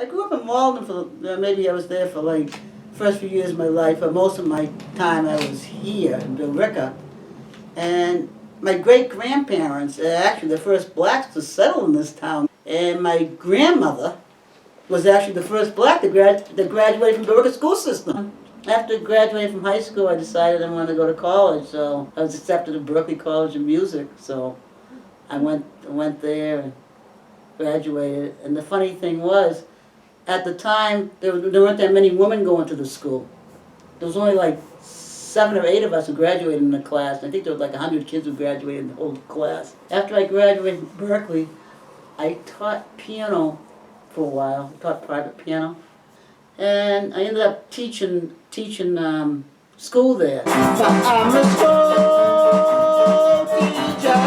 I grew up in Malden for, maybe I was there for like first few years of my life, but most of my time I was here in Billerica. And my great-grandparents are actually the first blacks to settle in this town. And my grandmother was actually the first black that graduated from the Billerica school system. After graduating from high school, I decided I wanted to go to college, so I was accepted at Berkeley College of Music. So I went there and graduated. And the funny thing was, at the time, there weren't that many women going to the school. There was only like 7 or 8 of us who graduated in the class. I think there were like 100 kids who graduated in the whole class. After I graduated from Berkeley, I taught piano for a while. I taught private piano. And I ended up teaching school there. I'm a school teacher.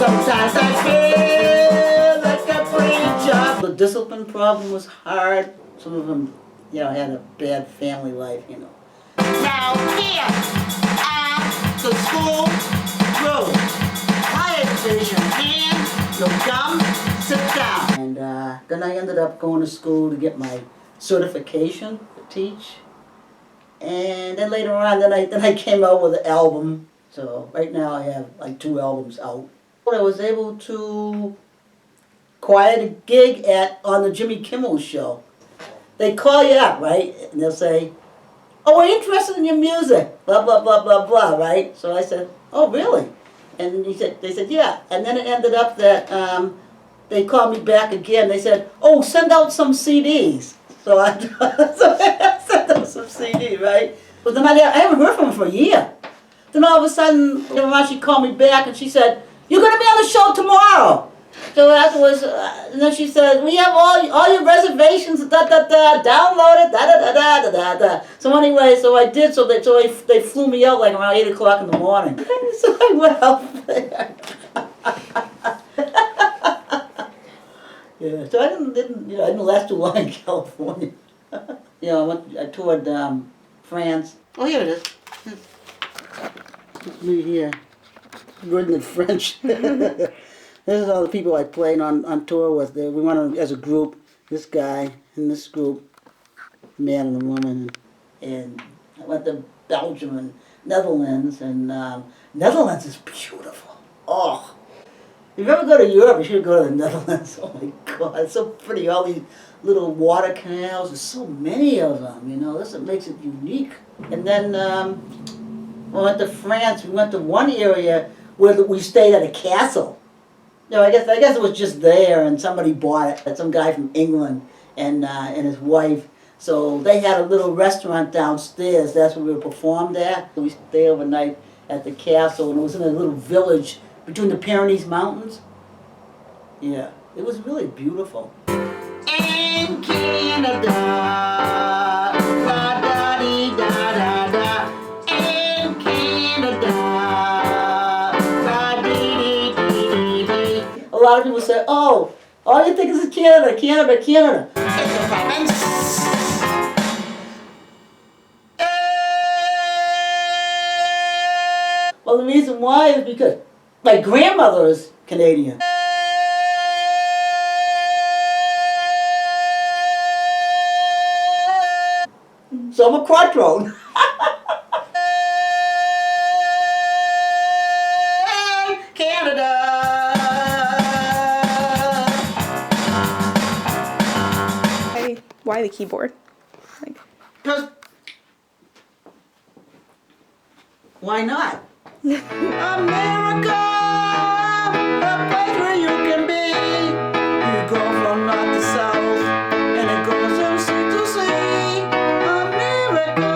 Sometimes I feel like a preacher. The discipline problem was hard. Some of them, had a bad family life, Now here at the school room. Higher division and no gum, sit down. And then I ended up going to school to get my certification to teach. And then later on, then I came out with an album. So right now I have like 2 albums out. I was able to quiet a gig on the Jimmy Kimmel show. They call you up, right? And they'll say, "Oh, we're interested in your music, blah, blah, blah, blah, blah," right? So I said, "Oh, really?" And they said, "Yeah." And then it ended up that they called me back again. They said, "Oh, send out some CDs." So I sent out some CD, right? But then I haven't heard from her for a year. Then all of a sudden, she called me back and she said, "You're going to be on the show tomorrow." So afterwards, and then she said, "We have all your reservations, download it, da. So anyway, so I did. So they flew me out like around 8 o'clock in the morning. So I went out there. Yeah. So I didn't last too long in California. I toured France. Oh, here it is. It's me here, written in French. This is all the people I played on tour with. We went as a group, this guy and this group, man and a woman. And I went to Belgium and Netherlands, and Netherlands is beautiful. Oh, if you ever go to Europe, you should go to the Netherlands. Oh my God, it's so pretty. All these little water canals, there's so many of them, That's what makes it unique. And then we went to France. We went to one area where we stayed at a castle. I guess it was just there, and somebody bought it. Some guy from England and his wife. So they had a little restaurant downstairs. That's where we performed at. We stayed overnight at the castle, and it was in a little village between the Pyrenees Mountains. Yeah, it was really beautiful. In Canada, da-da-dee-da-da-da. In Canada. A lot of people say, "Oh, all you think is Canada, Canada, Canada." It's a province. Well, the reason why is because my grandmother is Canadian. So I'm a quadroon. Canada. Why the keyboard? Because why not? America, the place where you can be. You go from north to south, and it goes from sea to sea. America.